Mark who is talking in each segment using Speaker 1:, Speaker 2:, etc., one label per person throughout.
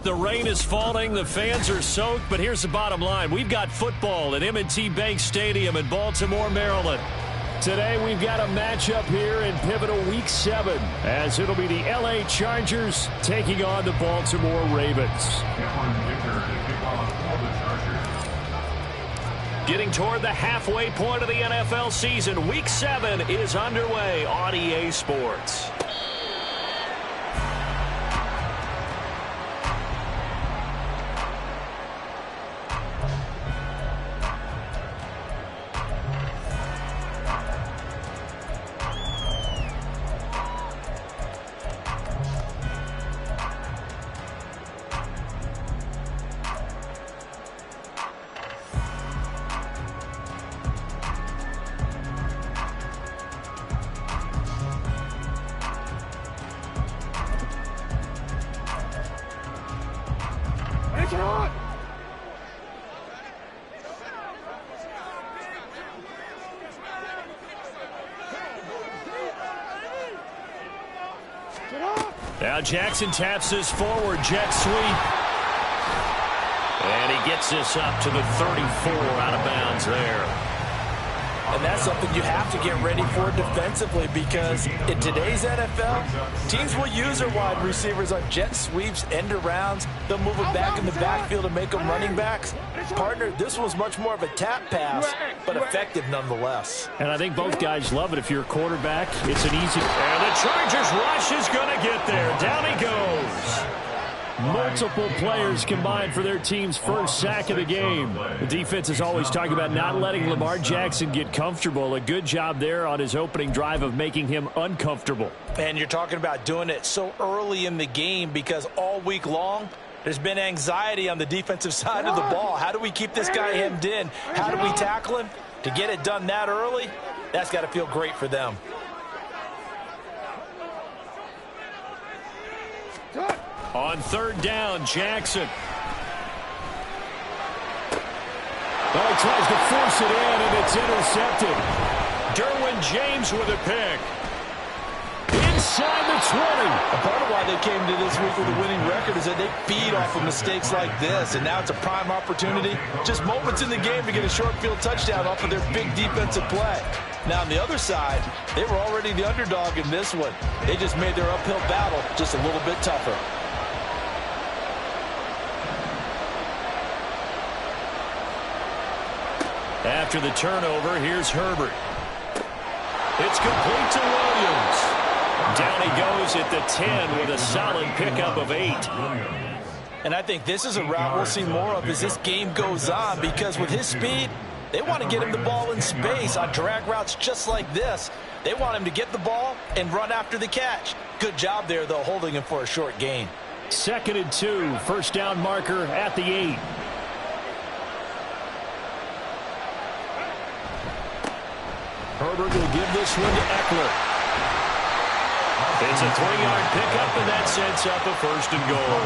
Speaker 1: The rain is falling, the fans are soaked, but here's the bottom line. We've got football at M&T Bank Stadium in Baltimore, Maryland. Today we've got a matchup here in pivotal Week 7, as it'll be the LA Chargers taking on the Baltimore Ravens. Getting toward the halfway point of the NFL season, Week 7 is underway on EA Sports. Now Jackson taps this forward jet sweep. And he gets this up to the 34 out of bounds there.
Speaker 2: And that's something you have to get ready for defensively, because in today's NFL, teams will use their wide receivers on jet sweeps, end arounds. They'll move them back in the backfield and make them running backs. Partner, this was much more of a tap pass, but effective nonetheless.
Speaker 1: And I think both guys love it. If you're a quarterback, it's an easy... And the Chargers rush is going to get there. Down he goes. Multiple players combined for their team's first sack of the game. The defense is always talking about not letting Lamar Jackson get comfortable. A good job there on his opening drive of making him uncomfortable.
Speaker 2: And you're talking about doing it so early in the game, because all week long, there's been anxiety on the defensive side of the ball. How do we keep this guy hemmed in? How do we tackle him? To get it done that early, that's got to feel great for them.
Speaker 1: On third down, Jackson. Oh, he tries to force it in, and it's intercepted. Derwin James with a pick. Inside the 20.
Speaker 2: A part of why they came to this week with a winning record is that they feed off of mistakes like this, and now it's a prime opportunity. Just moments in the game to get a short field touchdown off of their big defensive play. Now, on the other side, they were already the underdog in this one. They just made their uphill battle just a little bit tougher.
Speaker 1: After the turnover, here's Herbert. It's complete to Williams. Down he goes at the 10 with a solid pickup of 8.
Speaker 2: And I think this is a route we'll see more of as this game goes on, because with his speed, they want to get him the ball in space on drag routes just like this. They want him to get the ball and run after the catch. Good job there, though, holding him for a short gain.
Speaker 1: 2nd and 2, first down marker at the 8. Herbert will give this one to Eckler. It's a 3-yard pickup, and that sets up a 1st and goal.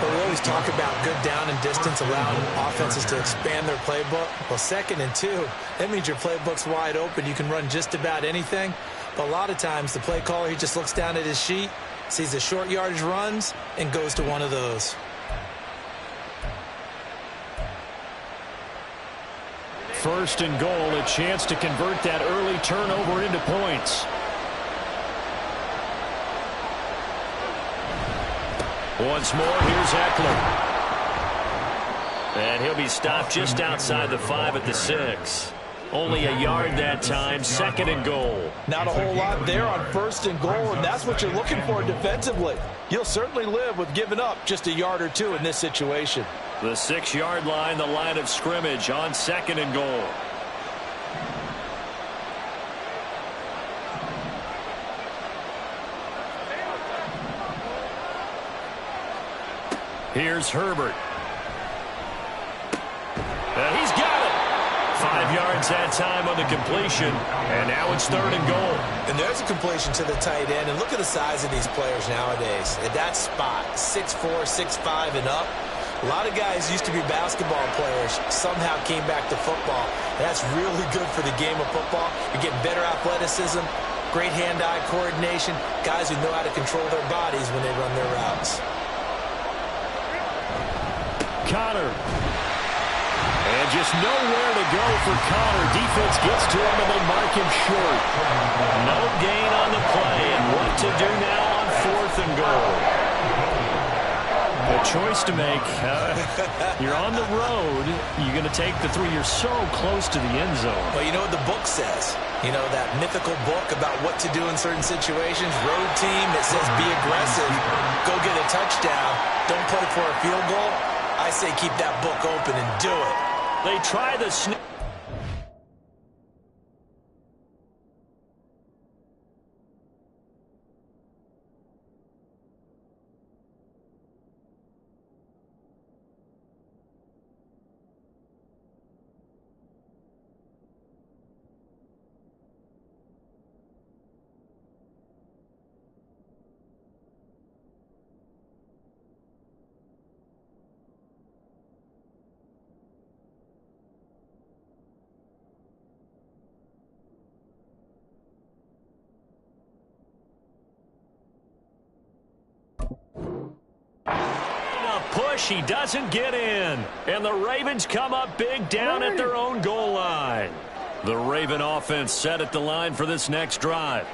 Speaker 3: But we always talk about good down and distance, allowing offenses to expand their playbook. Well, 2nd and 2, that means your playbook's wide open. You can run just about anything. But a lot of times, the play caller, he just looks down at his sheet, sees the short yardage runs, and goes to one of those.
Speaker 1: First and goal, a chance to convert that early turnover into points. Once more, here's Eckler. And he'll be stopped just outside the 5 at the 6. Only a yard that time, 2nd and goal.
Speaker 2: Not a whole lot there on 1st and goal, and that's what you're looking for defensively. You'll certainly live with giving up just a yard or 2 in this situation.
Speaker 1: The 6-yard line, the line of scrimmage on 2nd and goal. Here's Herbert. He's got it. 5 yards that time on the completion, and now it's 3rd and goal.
Speaker 3: And there's a completion to the tight end, and look at the size of these players nowadays. At that spot, 6'4", 6'5", and up. A lot of guys used to be basketball players, somehow came back to football. That's really good for the game of football. You're getting better athleticism, great hand-eye coordination, guys who know how to control their bodies when they run their routes.
Speaker 1: Connor. And just nowhere to go for Connor. Defense gets to him and they mark him short. No gain on the play. And what to do now on 4th and goal? A choice to make. You're on the road. You're going to take the 3. You're so close to the end zone.
Speaker 3: Well, you know what the book says. You know, that mythical book about what to do in certain situations. Road team that says be aggressive. Go get a touchdown. Don't play for a field goal. I say keep that book open and do it.
Speaker 1: They try the snap. Push, he doesn't get in. And the Ravens come up big down at their own goal line. The Raven offense set at the line for this next drive.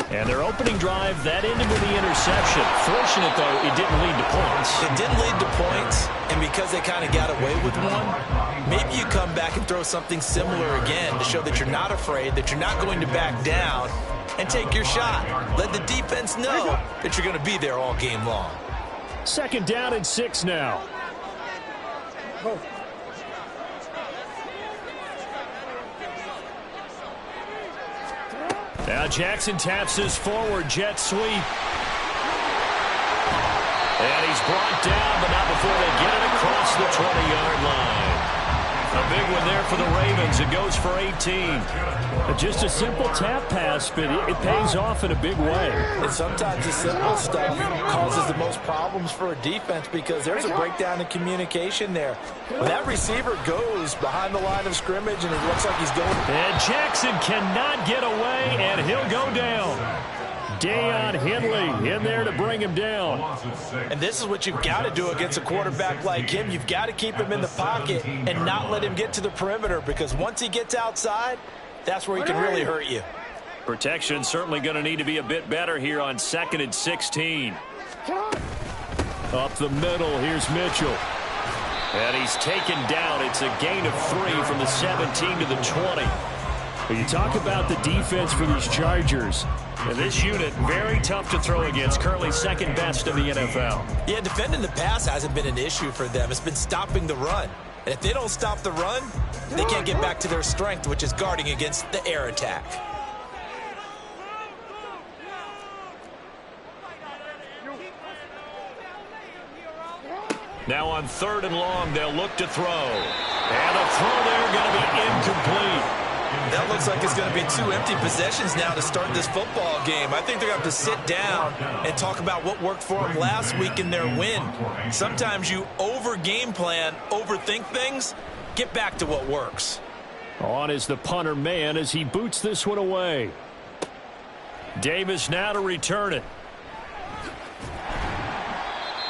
Speaker 1: And their opening drive, that ended with the interception. Fortunate, though, it didn't lead to points.
Speaker 3: It didn't lead to points, and because they kind of got away with one, maybe you come back and throw something similar again to show that you're not afraid, that you're not going to back down, and take your shot. Let the defense know that you're going to be there all game long.
Speaker 1: 2nd down and 6 now. Now Jackson taps his forward jet sweep. And he's brought down, but not before they get it across the 20-yard line. A big one there for the Ravens. It goes for 18. Just a simple tap pass, but it pays off in a big way.
Speaker 3: And sometimes the simple stuff causes the most problems for a defense because there's a breakdown in communication there. When that receiver goes behind the line of scrimmage and it looks like he's going.
Speaker 1: And Jackson cannot get away, and he'll go down. Deion Henley in there to bring him down.
Speaker 3: And this is what you've got to do against a quarterback like him. You've got to keep him in the pocket and not let him get to the perimeter, because once he gets outside, that's where he can really hurt you.
Speaker 1: Protection certainly going to need to be a bit better here on 2nd and 16. Up the middle, here's Mitchell. And he's taken down. It's a gain of 3 from the 17 to the 20. When you talk about the defense for these Chargers, and this unit, very tough to throw against, currently 2nd best in the NFL.
Speaker 3: Yeah, defending the pass hasn't been an issue for them. It's been stopping the run. And if they don't stop the run, they can't get back to their strength, which is guarding against the air attack.
Speaker 1: Now on 3rd and long, they'll look to throw. And a throw there going to be incomplete.
Speaker 3: That looks like it's going to be 2 empty possessions now to start this football game. I think they're going to have to sit down and talk about what worked for them last week in their win. Sometimes you over-game plan, overthink things. Get back to what works.
Speaker 1: On is the punter man as he boots this one away. Davis now to return it.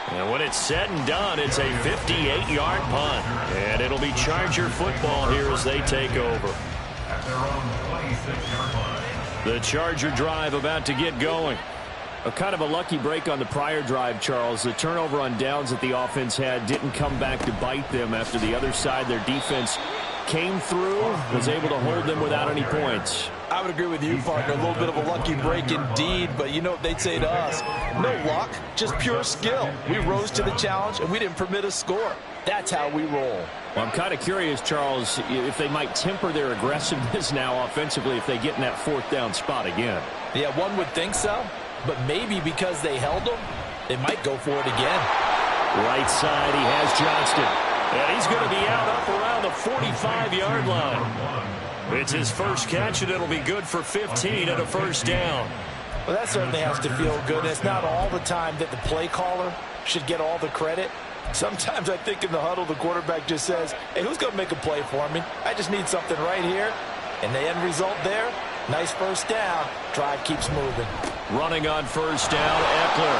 Speaker 1: And when it's said and done, it's a 58-yard punt. And it'll be Charger football here as they take over. The Charger drive about to get going. A kind of a lucky break on the prior drive, Charles. The turnover on downs that the offense had didn't come back to bite them after the other side. Their defense came through, was able to hold them without any points.
Speaker 3: I would agree with you, partner. A little bit of a lucky break indeed, but you know what they'd say to us? No luck, just pure skill. We rose to the challenge, and we didn't permit a score. That's how we roll.
Speaker 1: Well, I'm kind of curious, Charles, if they might temper their aggressiveness now offensively if they get in that 4th down spot again.
Speaker 3: Yeah, one would think so, but maybe because they held them, they might go for it again.
Speaker 1: Right side, he has Johnston. And he's going to be out up around the 45-yard line. It's his first catch, and it'll be good for 15 and a 1st down.
Speaker 3: Well, that certainly has to feel good. It's not all the time that the play caller should get all the credit. Sometimes I think in the huddle, the quarterback just says, hey, who's going to make a play for me? I just need something right here. And the end result there, nice 1st down. Drive keeps moving.
Speaker 1: Running on 1st down, Eckler.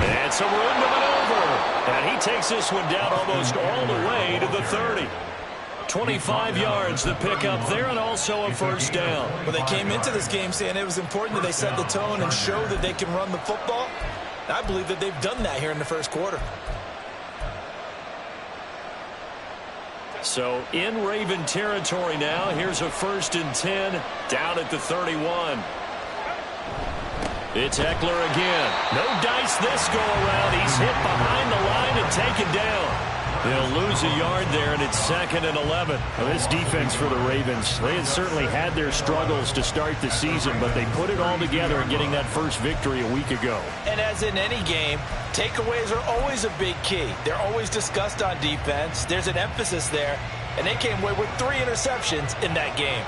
Speaker 1: And some room to maneuver. And he takes this one down almost all the way to the 30. 25 yards the pickup there, and also a first down.
Speaker 3: Well, they came into this game saying it was important that they set the tone and show that they can run the football. I believe that they've done that here in the first quarter.
Speaker 1: So in Raven territory now. Here's a 1st and 10 down at the 31. It's Eckler again. No dice this go around. He's hit behind the line and taken down. They'll lose a yard there, and it's 2nd and 11. Well, this defense for the Ravens, they had certainly had their struggles to start the season, but they put it all together in getting that first victory a week ago.
Speaker 3: And as in any game, takeaways are always a big key. They're always discussed on defense. There's an emphasis there, and they came away with 3 interceptions in that game.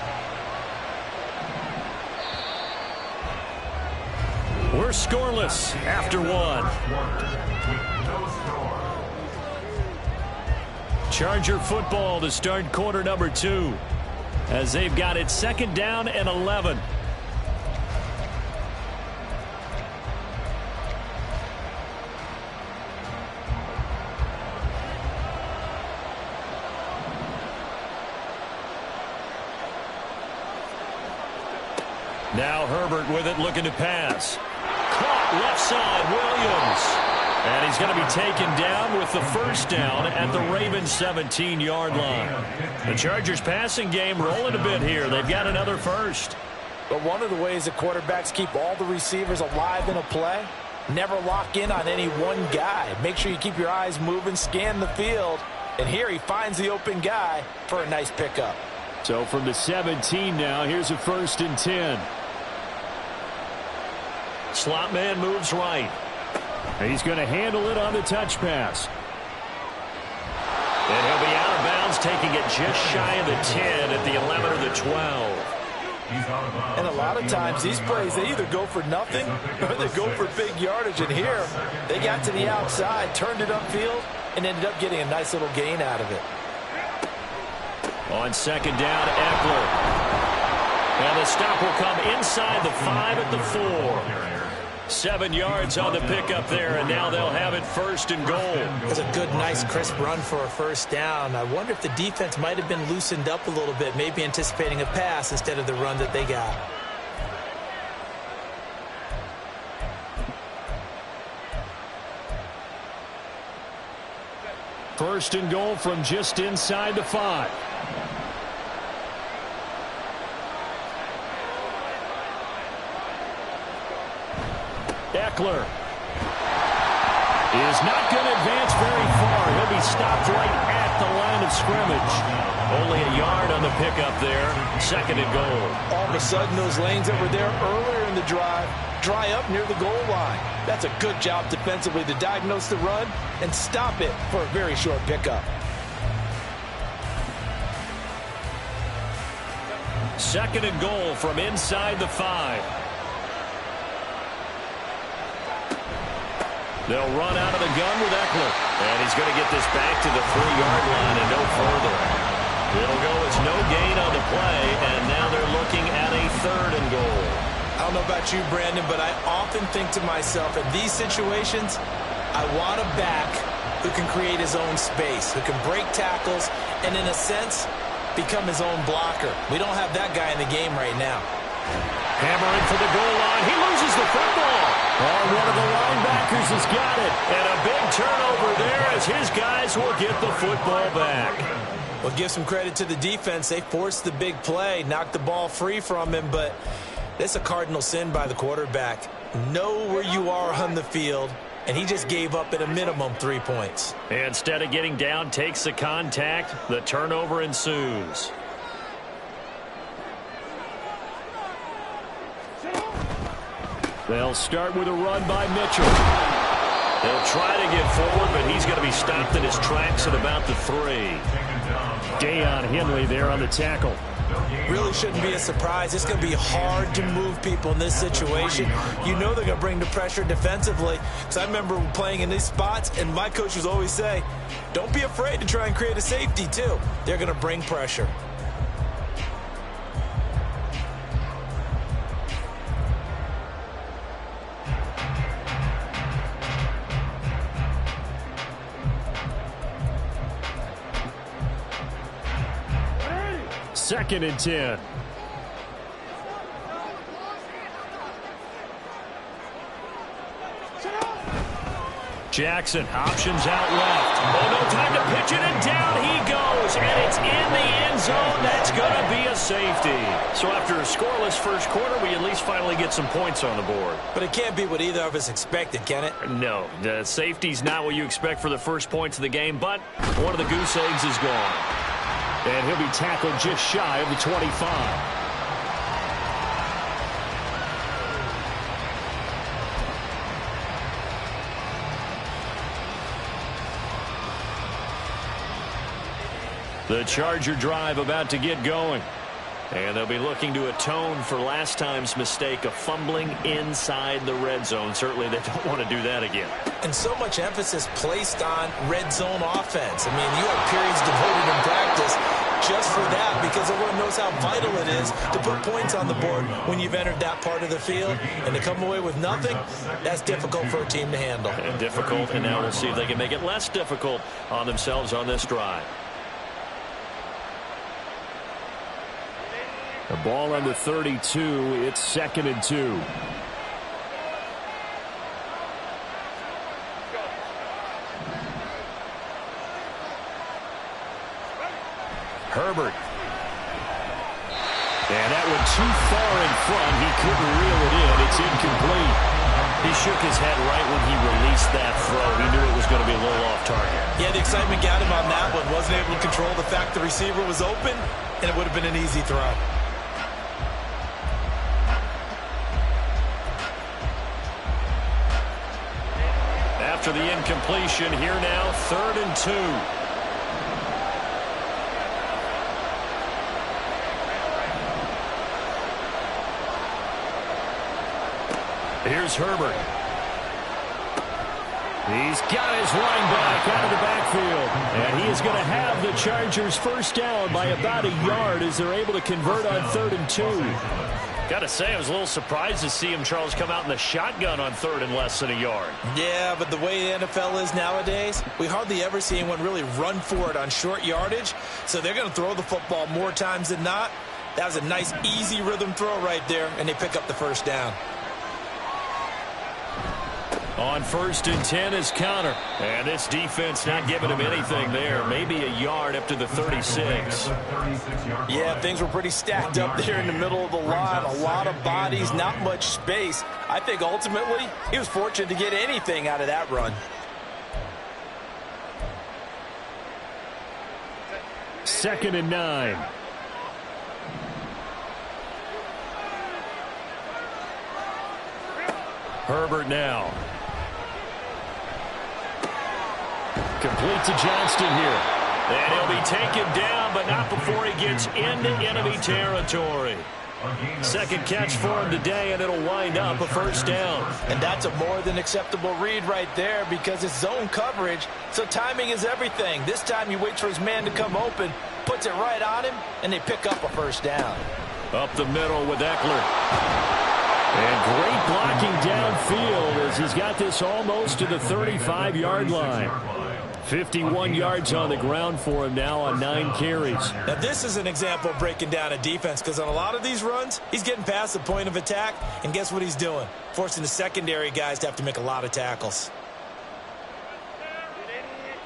Speaker 1: We're scoreless after 1. Charger football to start quarter number 2 as they've got it 2nd down and 11. Now Herbert with it, looking to pass. Caught left side, Williams. And he's going to be taken down with the first down at the Ravens' 17-yard line. The Chargers' passing game rolling a bit here. They've got another first.
Speaker 3: But one of the ways that quarterbacks keep all the receivers alive in a play, never lock in on any one guy. Make sure you keep your eyes moving, scan the field. And here he finds the open guy for a nice pickup.
Speaker 1: So from the 17 now, here's a 1st and 10. Slot man moves right. He's going to handle it on the touch pass. And he'll be out of bounds, taking it just shy of the 10 at the 11 or the 12.
Speaker 3: And a lot of times these plays, they either go for nothing or they go for big yardage. And here, they got to the outside, turned it upfield, and ended up getting a nice little gain out of it.
Speaker 1: On 2nd down, Eckler. And the stop will come inside the 5 at the 4. 7 yards on the pickup there, and now they'll have it 1st and goal.
Speaker 3: It's a good, nice, crisp run for a first down. I wonder if the defense might have been loosened up a little bit, maybe anticipating a pass instead of the run that they got.
Speaker 1: First and goal from just inside the 5. Eckler is not going to advance very far. He'll be stopped right at the line of scrimmage. Only a yard on the pickup there. 2nd and goal.
Speaker 3: All of a sudden, those lanes that were there earlier in the drive dry up near the goal line. That's a good job defensively to diagnose the run and stop it for a very short pickup.
Speaker 1: 2nd and goal from inside the 5. They'll run out of the gun with Eckler. And he's going to get this back to the 3-yard line and no further. It'll go as no gain on the play, and now they're looking at a 3rd and goal.
Speaker 3: I don't know about you, Brandon, but I often think to myself, in these situations, I want a back who can create his own space, who can break tackles, and in a sense, become his own blocker. We don't have that guy in the game right now.
Speaker 1: Hammering for the goal line. He loses the football. Oh, one of the linebackers has got it. And a big turnover there as his guys will get the football back.
Speaker 3: Well, give some credit to the defense. They forced the big play, knocked the ball free from him, but that's a cardinal sin by the quarterback. Know where you are on the field, and he just gave up at a minimum 3 points.
Speaker 1: Instead of getting down, takes the contact. The turnover ensues. They'll start with a run by Mitchell. They'll try to get forward, but he's going to be stopped in his tracks at about the 3. Deion Henley there on the tackle.
Speaker 3: Really shouldn't be a surprise. It's going to be hard to move people in this situation. You know they're going to bring the pressure defensively. Because I remember playing in these spots, and my coach would always say, don't be afraid to try and create a safety, too. They're going to bring pressure.
Speaker 1: 2nd and 10. Jackson, options out left. Oh, no time to pitch it, and down he goes. And it's in the end zone. That's going to be a safety. So after a scoreless first quarter, we at least finally get some points on the board.
Speaker 3: But it can't be what either of us expected, can it?
Speaker 1: No, the safety's not what you expect for the first points of the game, but one of the goose eggs is gone. And he'll be tackled just shy of the 25. The Charger drive about to get going. And they'll be looking to atone for last time's mistake of fumbling inside the red zone. Certainly they don't want to do that again.
Speaker 3: And so much emphasis placed on red zone offense. I mean, you have periods devoted in practice just for that because everyone knows how vital it is to put points on the board when you've entered that part of the field. And to come away with nothing, that's difficult for a team to handle.
Speaker 1: And difficult, and now we'll see if they can make it less difficult on themselves on this drive. The ball on the 32. It's 2nd and 2. Herbert. And that went too far in front. He couldn't reel it in. It's incomplete. He shook his head right when he released that throw. He knew it was going to be a little off target.
Speaker 3: Yeah, the excitement got him on that one. Wasn't able to control the fact the receiver was open, and it would have been an easy throw.
Speaker 1: After the incompletion, here now, 3rd and 2. Here's Herbert. He's got his line back out of the backfield. And he is going to have the Chargers first down by about a yard as they're able to convert on 3rd and 2. Got to say, I was a little surprised to see him, Charles, come out in the shotgun on 3rd and less than a yard.
Speaker 3: Yeah, but the way the NFL is nowadays, we hardly ever see anyone really run for it on short yardage. So they're going to throw the football more times than not. That was a nice, easy rhythm throw right there, and they pick up the first down.
Speaker 1: On 1st and 10 is Connor. And this defense not giving him anything there. Maybe a yard up to the 36.
Speaker 2: Yeah, things were pretty stacked up there in the middle of the line. A lot of bodies, not much space. I think ultimately he was fortunate to get anything out of that run.
Speaker 1: 2nd and 9. Herbert now. Complete to Johnston here. And he'll be taken down, but not before he gets into enemy territory. Second catch for him today, and it'll wind up a first down.
Speaker 2: And that's a more than acceptable read right there because it's zone coverage, so timing is everything. This time you wait for his man to come open, puts it right on him, and they pick up a first down.
Speaker 1: Up the middle with Eckler. And great blocking downfield as he's got this almost to the 35-yard line. 51 yards on the ground for him now on 9 carries.
Speaker 3: Now this is an example of breaking down a defense because on a lot of these runs, he's getting past the point of attack, and guess what he's doing? Forcing the secondary guys to have to make a lot of tackles.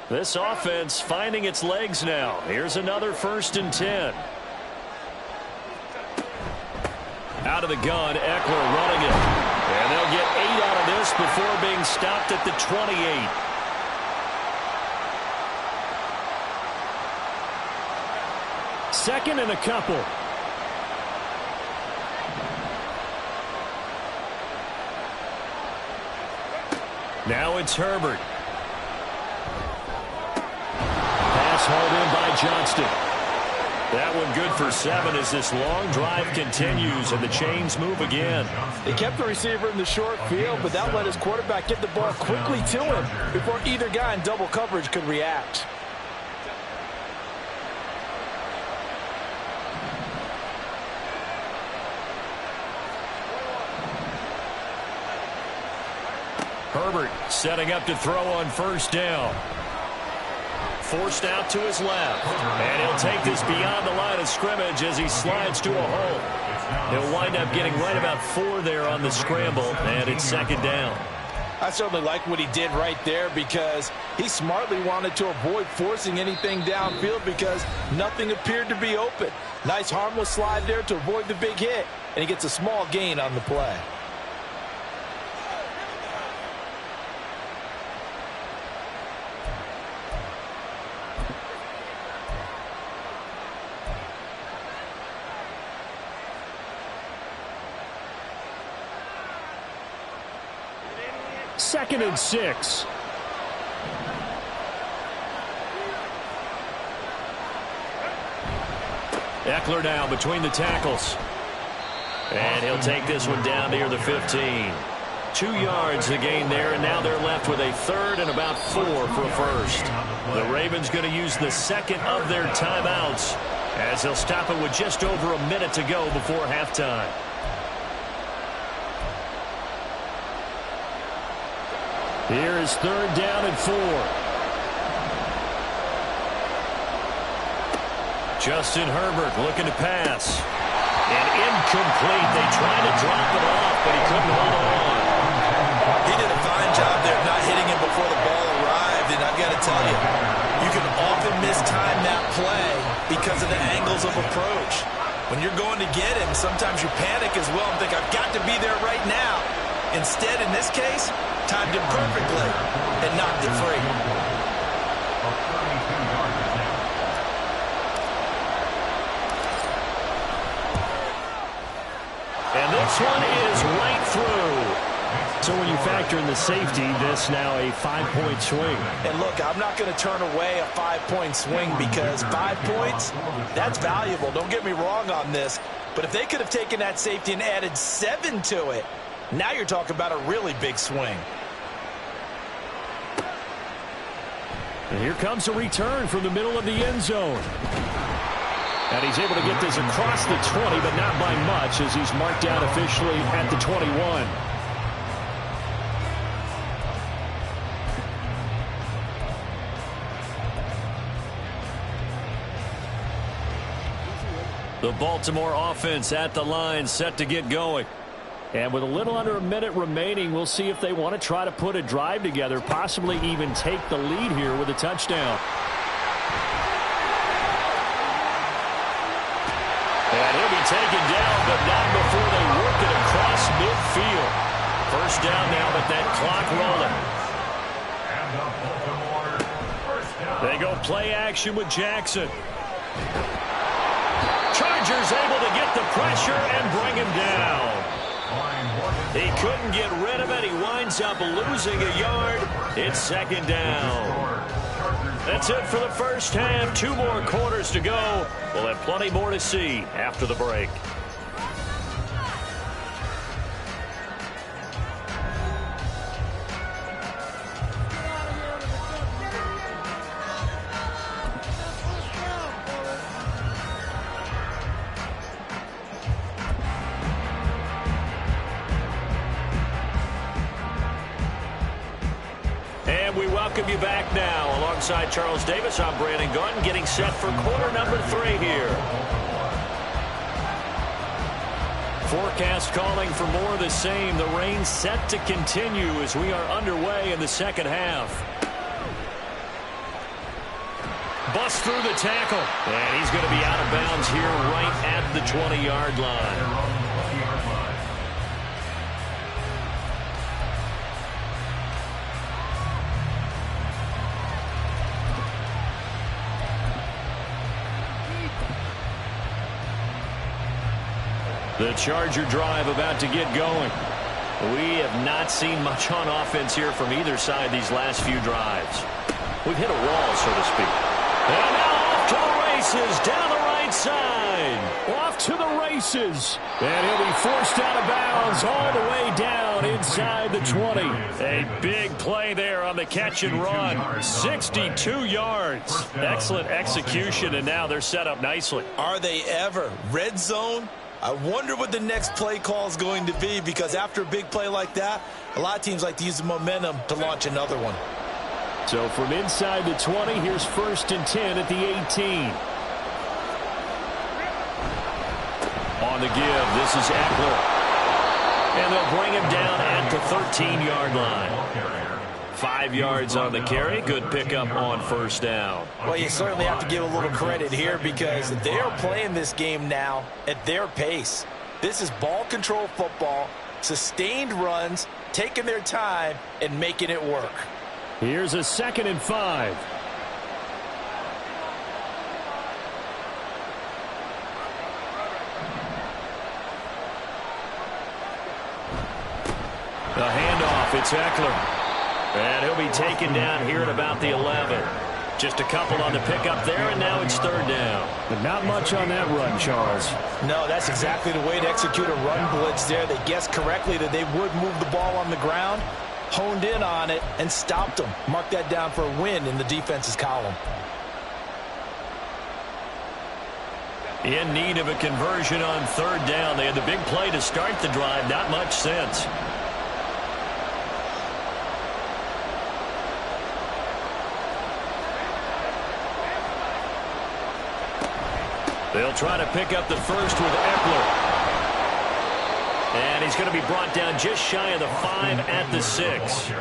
Speaker 1: This offense finding its legs now. Here's another 1st and 10. Out of the gun, Eckler running it. And they'll get 8 out of this before being stopped at the 28. Second and a couple. Now it's Herbert. Pass hauled in by Johnston. That one good for 7 as this long drive continues and the chains move again.
Speaker 2: They kept the receiver in the short field, but that let his quarterback get the ball quickly to him before either guy in double coverage could react.
Speaker 1: Herbert setting up to throw on first down. forced out to his left. And he'll take this beyond the line of scrimmage as he slides to a hole. He'll wind up getting right about 4 there on the scramble, and it's second down.
Speaker 2: I certainly like what he did right there because he smartly wanted to avoid forcing anything downfield because nothing appeared to be open. Nice harmless slide there to avoid the big hit, and he gets a small gain on the play.
Speaker 1: Second and 6. Eckler now between the tackles. And he'll take this one down near the 15. 2 yards the gain there, and now they're left with a third and about 4 for a first. The Ravens going to use the second of their timeouts as they'll stop it with just over a minute to go before halftime. Here is third down and 4. Justin Herbert looking to pass. And incomplete. They tried to drop it off, but he couldn't hold on.
Speaker 3: He did a fine job there of not hitting him before the ball arrived. And I've got to tell you, you can often mistime that play because of the angles of approach. When you're going to get him, sometimes you panic as well and think, I've got to be there right now. Instead, in this case, timed it perfectly and knocked it free.
Speaker 1: And this one is right through. So when you factor in the safety, this now a 5-point swing.
Speaker 2: And look, I'm not going to turn away a 5-point swing because 5 points, that's valuable. Don't get me wrong on this. But if they could have taken that safety and added 7 to it, now you're talking about a really big swing.
Speaker 1: And here comes a return from the middle of the end zone. And he's able to get this across the 20, but not by much as he's marked down officially at the 21. The Baltimore offense at the line, set to get going. And with a little under a minute remaining, we'll see if they want to try to put a drive together, possibly even take the lead here with a touchdown. And he'll be taken down, but not before they work it across midfield. First down now, but that clock rolling. They go play action with Jackson. Chargers able to get the pressure and bring him down. He couldn't get rid of it. He winds up losing a yard. It's second down. That's it for the first half. 2 more quarters to go. We'll have plenty more to see after the break. We welcome you back now. Alongside Charles Davis, I'm Brandon Gunn, getting set for quarter number 3 here. Forecast calling for more of the same. The rain set to continue as we are underway in the second half. Bust through the tackle. And he's going to be out of bounds here right at the 20-yard line. The Charger drive about to get going. We have not seen much on offense here from either side these last few drives. We've hit a wall, so to speak. And now off to the races, down the right side. Off to the races. And he'll be forced out of bounds all the way down inside the 20. A big play there on the catch and run. 62 yards. Excellent execution, and now they're set up nicely.
Speaker 3: Are they ever? Red zone? I wonder what the next play call is going to be, because after a big play like that, a lot of teams like to use the momentum to launch another one.
Speaker 1: So from inside the 20, here's 1st and 10 at the 18. On the give, this is Eckler. And they'll bring him down at the 13-yard line. 5 yards on the carry. Good pickup on 1st down.
Speaker 3: Well, you certainly have to give a little credit here because they are playing this game now at their pace. This is ball control football, sustained runs, taking their time, and making it work.
Speaker 1: Here's a 2nd and 5. The handoff, it's Eckler. And he'll be taken down here at about the 11. Just a couple on the pickup there, and now it's 3rd down. But not much on that run, Charles.
Speaker 3: No, that's exactly the way to execute a run blitz there. They guessed correctly that they would move the ball on the ground, honed in on it, and stopped them. Mark that down for a win in the defense's column.
Speaker 1: In need of a conversion on 3rd down. They had the big play to start the drive. Not much sense. They'll try to pick up the first with Eckler. And he's going to be brought down just shy of the 5 at the 6.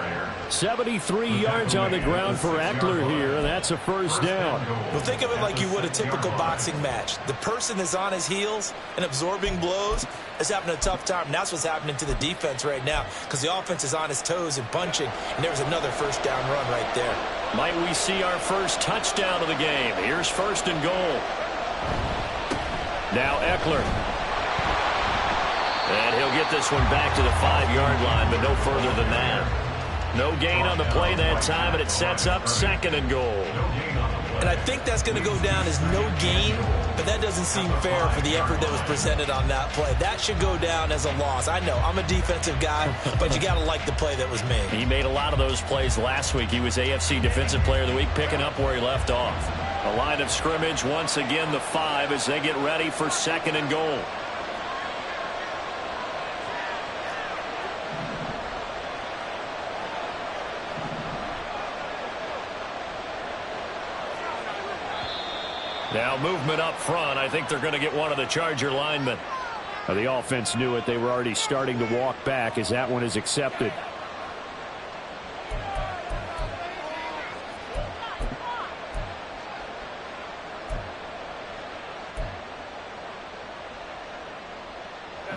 Speaker 1: 73 yards on the ground for Eckler here, and that's a 1st down.
Speaker 3: Well, think of it like you would a typical boxing match. The person that's on his heels and absorbing blows is having a tough time, and that's what's happening to the defense right now because the offense is on his toes and punching, and there was another 1st down run right there.
Speaker 1: Might we see our first touchdown of the game? Here's 1st and goal. Now Eckler. And he'll get this one back to the 5-yard line, but no further than that. No gain on the play that time, and it sets up 2nd and goal.
Speaker 3: And I think that's going to go down as no gain, but that doesn't seem fair for the effort that was presented on that play. That should go down as a loss. I know, I'm a defensive guy, but you got to like the play that was made.
Speaker 1: He made a lot of those plays last week. He was AFC Defensive Player of the Week, picking up where he left off. The line of scrimmage, once again, the 5 as they get ready for 2nd and goal. Now movement up front. I think they're going to get one of the Charger linemen. The offense knew it. They were already starting to walk back as that one is accepted.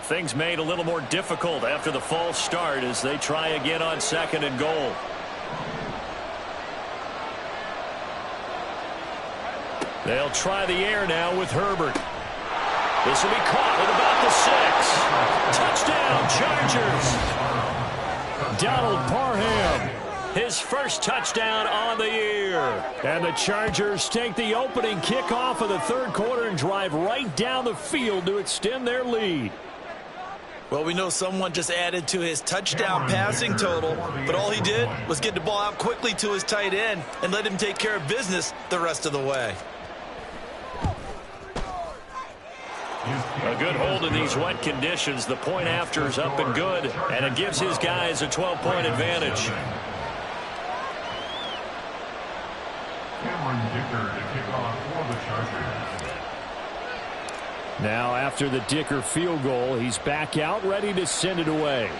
Speaker 1: Things made a little more difficult after the false start as they try again on 2nd and goal. They'll try the air now with Herbert. This will be caught at about the 6. Touchdown, Chargers. Donald Parham, his first touchdown on the year. And the Chargers take the opening kickoff of the 3rd quarter and drive right down the field to extend their lead.
Speaker 3: Well, we know someone just added to his touchdown passing total, but all he did was get the ball out quickly to his tight end and let him take care of business the rest of the way.
Speaker 1: A good hold in these wet conditions. The point after is up and good, and it gives his guys a 12-point advantage. Now after the Dicker field goal, he's back out ready to send it away.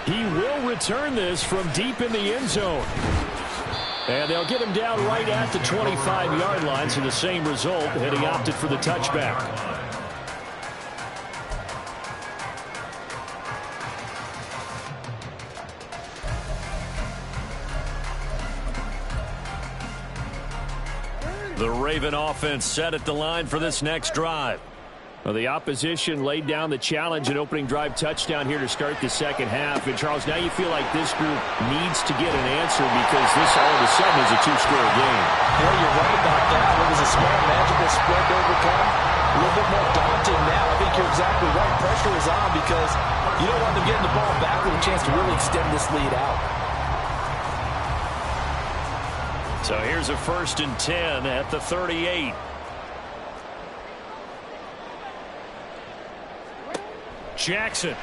Speaker 1: He will return this from deep in the end zone. And they'll get him down right at the 25-yard line, so the same result, and he opted for the touchback. The Raven offense set at the line for this next drive. Well, the opposition laid down the challenge and opening drive touchdown here to start the 2nd half. And, Charles, now you feel like this group needs to get an answer because this all of a sudden is a 2-score game.
Speaker 3: Yeah, you're right about that. It was a small, magical spread to overcome. A little bit more daunting now. I think you're exactly right. Pressure is on because you don't want them getting the ball back with a chance to really extend this lead out.
Speaker 1: So here's a 1st and 10 at the 38. Jackson.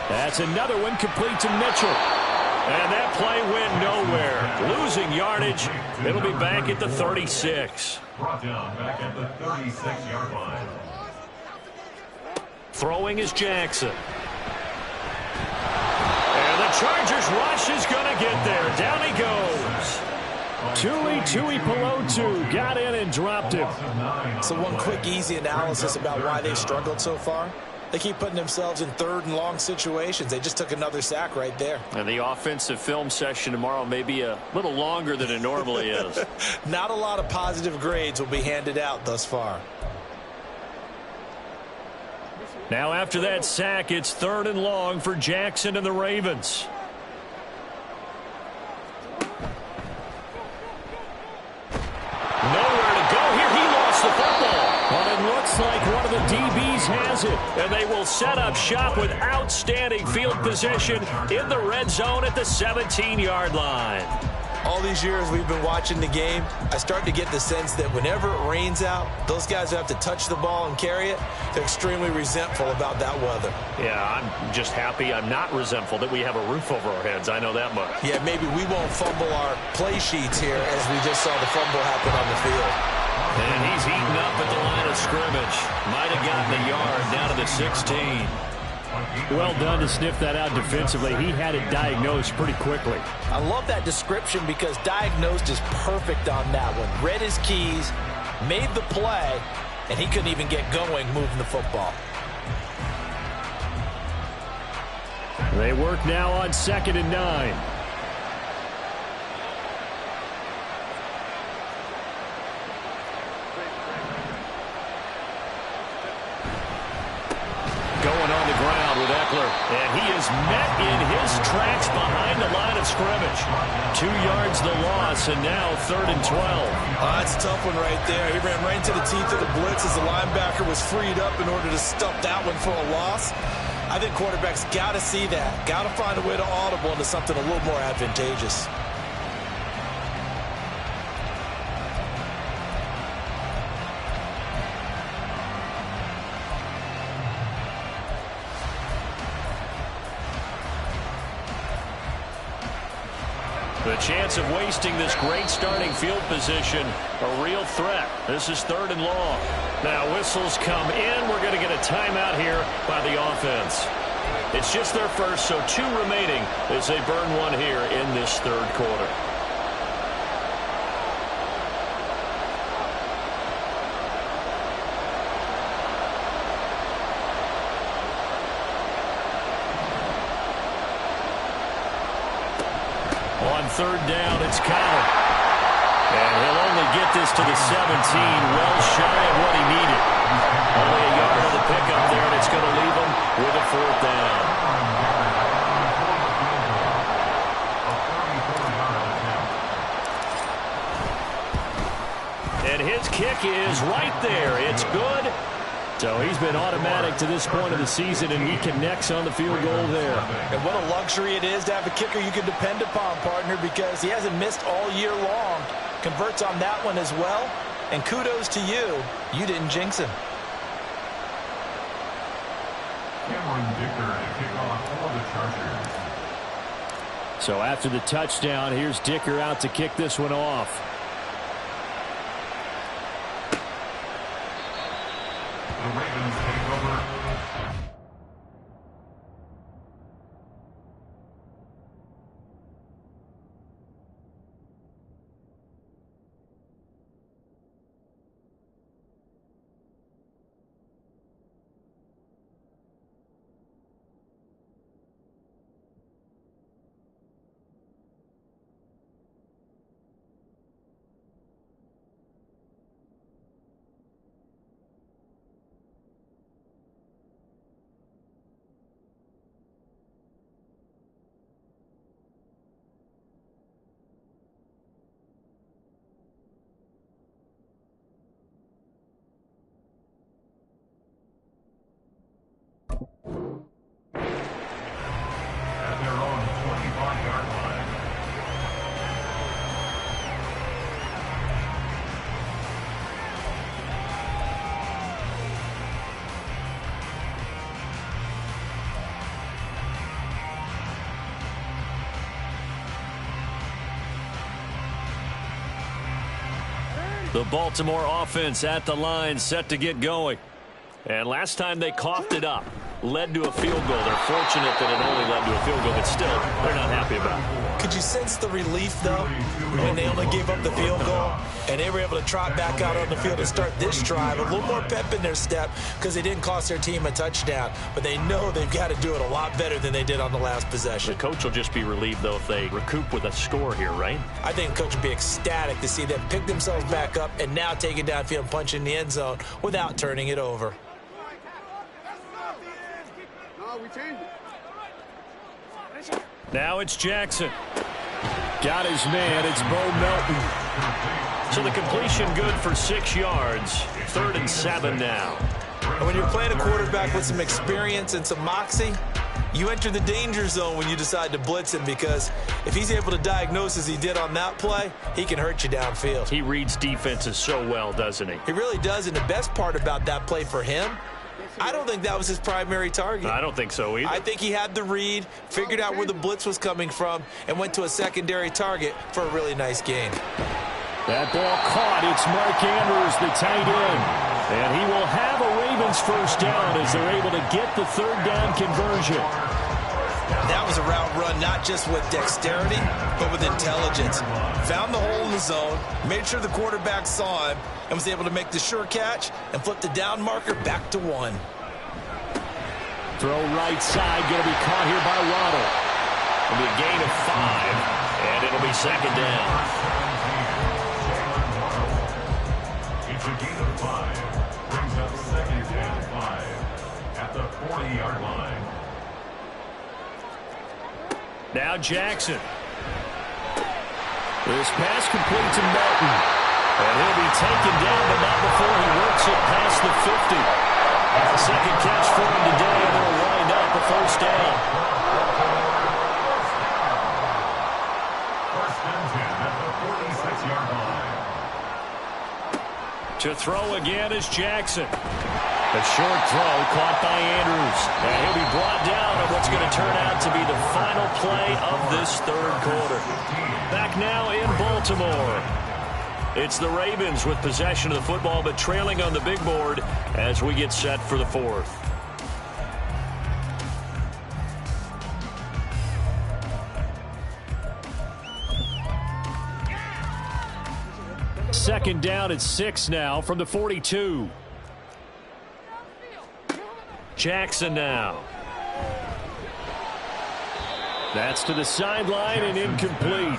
Speaker 1: That's another one complete to Mitchell. And that play went nowhere. Losing yardage. It'll be back at the 36.
Speaker 4: Brought down back at the 36-yard line.
Speaker 1: Throwing is Jackson. And the Chargers rush is going to get there. Down he goes. Tui Pelotu got in and dropped him.
Speaker 3: So one quick, easy analysis about why they struggled so far. They keep putting themselves in third and long situations. They just took another sack right there.
Speaker 1: And the offensive film session tomorrow may be a little longer than it normally is.
Speaker 3: Not a lot of positive grades will be handed out thus far.
Speaker 1: Now after that sack, it's third and long for Jackson and the Ravens. Nowhere to go here. He lost the football. Well, it looks like one of the DBs has it. And they will set up shop with outstanding field position in the red zone at the 17-yard line.
Speaker 3: All these years we've been watching the game, I start to get the sense that whenever it rains out, those guys who have to touch the ball and carry it, they're extremely resentful about that weather.
Speaker 1: Yeah, I'm just happy I'm not resentful that we have a roof over our heads. I know that much.
Speaker 3: Yeah, maybe we won't fumble our play sheets here as we just saw the fumble happen on the field.
Speaker 1: And he's eaten up at the line of scrimmage. Might have gotten a yard down to the 16. Well done to sniff that out defensively. He had it diagnosed pretty quickly.
Speaker 3: I love that description because diagnosed is perfect on that one. Read his keys, made the play, and he couldn't even get going moving the football.
Speaker 1: They work now on 2nd and 9. And he is met in his tracks behind the line of scrimmage. 2 yards the loss, and now 3rd and 12.
Speaker 3: That's a tough one right there. He ran right into the teeth of the blitz as the linebacker was freed up in order to stuff that one for a loss. I think quarterbacks got to see that. Got to find a way to audible into something a little more advantageous.
Speaker 1: The chance of wasting this great starting field position, a real threat. This is 3rd and long. Now whistles come in. We're going to get a timeout here by the offense. It's just their first, so 2 remaining as they burn one here in this 3rd quarter. On 3rd down, it's Connor. And he'll only get this to the 17, well shy of what he needed. Only a yard of the pickup there, and it's going to leave him with a 4th down. And his kick is right there. It's good. So he's been automatic to this point of the season, and he connects on the field goal there.
Speaker 3: And what a luxury it is to have a kicker you can depend upon, partner, because he hasn't missed all year long. Converts on that one as well. And kudos to you. You didn't jinx him.
Speaker 4: Cameron Dicker to kick off for the Chargers.
Speaker 1: So after the touchdown, here's Dicker out to kick this one off.
Speaker 4: The Ravens take over.
Speaker 1: The Baltimore offense at the line, set to get going. And last time they coughed it up, led to a field goal. They're fortunate that it only led to a field goal, but still, they're not happy about it.
Speaker 3: Could you sense the relief, though, when they only gave up the field goal and they were able to trot back out on the field and start this drive? A little more pep in their step because they didn't cost their team a touchdown, but they know they've got to do it a lot better than they did on the last possession.
Speaker 1: The coach will just be relieved, though, if they recoup with a score here, right?
Speaker 3: I think the coach would be ecstatic to see them pick themselves back up and now take it downfield and punch in the end zone without turning it over.
Speaker 1: Now it's Jackson. Got his man. It's Bo Melton. So the completion good for 6 yards. 3rd and 7 now.
Speaker 3: And when you're playing a quarterback with some experience and some moxie, you enter the danger zone when you decide to blitz him, because if he's able to diagnose as he did on that play, he can hurt you downfield.
Speaker 1: He reads defenses so well, doesn't he?
Speaker 3: He really does, and the best part about that play for him, I don't think that was his primary target.
Speaker 1: I don't think so either.
Speaker 3: I think he had the read, figured out where the blitz was coming from, and went to a secondary target for a really nice gain.
Speaker 1: That ball caught. It's Mark Andrews, the tight end. And he will have a Ravens first down as they're able to get the 3rd down conversion.
Speaker 3: That was a route run not just with dexterity, but with intelligence. Found the hole in the zone, made sure the quarterback saw him, and was able to make the sure catch and flip the down marker back to 1.
Speaker 1: Throw right side, going to be caught here by Waddle. It'll be a gain of 5, and it'll be 2nd down.
Speaker 4: It's a gain of 5. Brings up 2nd and 5 at the 40-yard line.
Speaker 1: Now Jackson. This pass complete to Melton. And he'll be taken down, but not before he works it past the 50. Second catch for him today, and it'll wind up a first down.
Speaker 4: First and 10 at the 46-yard line.
Speaker 1: To throw again is Jackson. A short throw caught by Andrews. And he'll be brought down on what's going to turn out to be the final play of this 3rd quarter. Back now in Baltimore. It's the Ravens with possession of the football, but trailing on the big board as we get set for the 4th. Second down at 6 now from the 42. Jackson now. That's to the sideline and incomplete.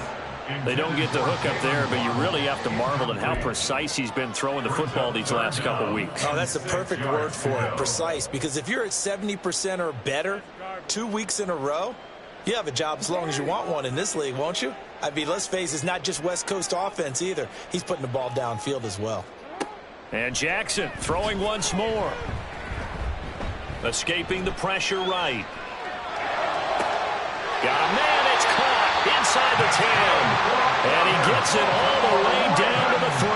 Speaker 1: They don't get the hook up there, but you really have to marvel at how precise he's been throwing the football these last couple weeks.
Speaker 3: Oh, that's the perfect word for it, precise, because if you're at 70% or better 2 weeks in a row, you have a job as long as you want one in this league, won't you? I mean, let's face it, it's not just West Coast offense either. He's putting the ball downfield as well.
Speaker 1: And Jackson throwing once more. Escaping the pressure right. Got a man, it's caught inside the 10. And he gets it all the way down to the 3.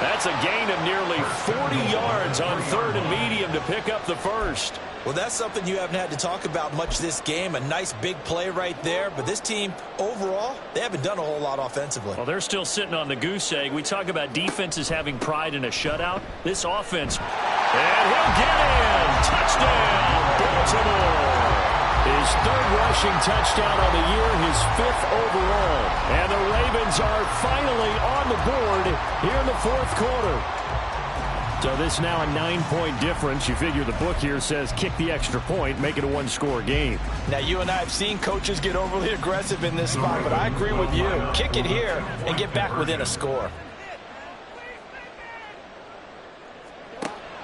Speaker 1: That's a gain of nearly 40 yards on 3rd and medium to pick up the first.
Speaker 3: Well, that's something you haven't had to talk about much this game. A nice big play right there. But this team, overall, they haven't done a whole lot offensively.
Speaker 1: Well, they're still sitting on the goose egg. We talk about defenses having pride in a shutout. This offense, and he'll get in. Touchdown, Baltimore. His 3rd rushing touchdown of the year, his 5th overall. And the Ravens are finally on the board here in the 4th quarter. So this now a 9-point difference. You figure the book here says kick the extra point, make it a 1-score game.
Speaker 2: Now, you and I have seen coaches get overly aggressive in this spot, but I agree with you. Kick it here and get back within a score.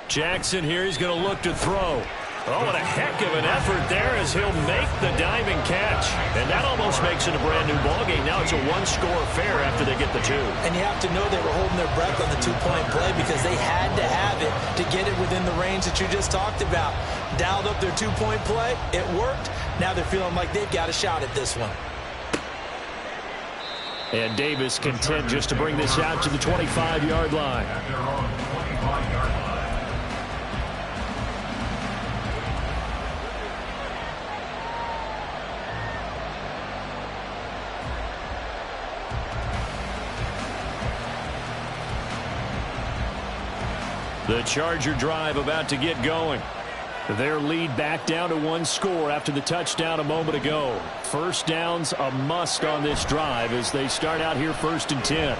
Speaker 1: Jackson here, he's going to look to throw. Oh, and a heck of an effort there as he'll make the diving catch. And that almost makes it a brand new ballgame. Now it's a 1-score affair after they get the 2.
Speaker 3: And you have to know they were holding their breath on the 2-point play because they had to have it to get it within the range that you just talked about. Dialed up their 2-point play. It worked. Now they're feeling like they've got a shot at this one.
Speaker 1: And Davis content just to bring this out to the 25-yard line.
Speaker 4: At their own 25-yard line.
Speaker 1: The Charger drive about to get going. Their lead back down to one score after the touchdown a moment ago. First down's a must on this drive as they start out here 1st and 10.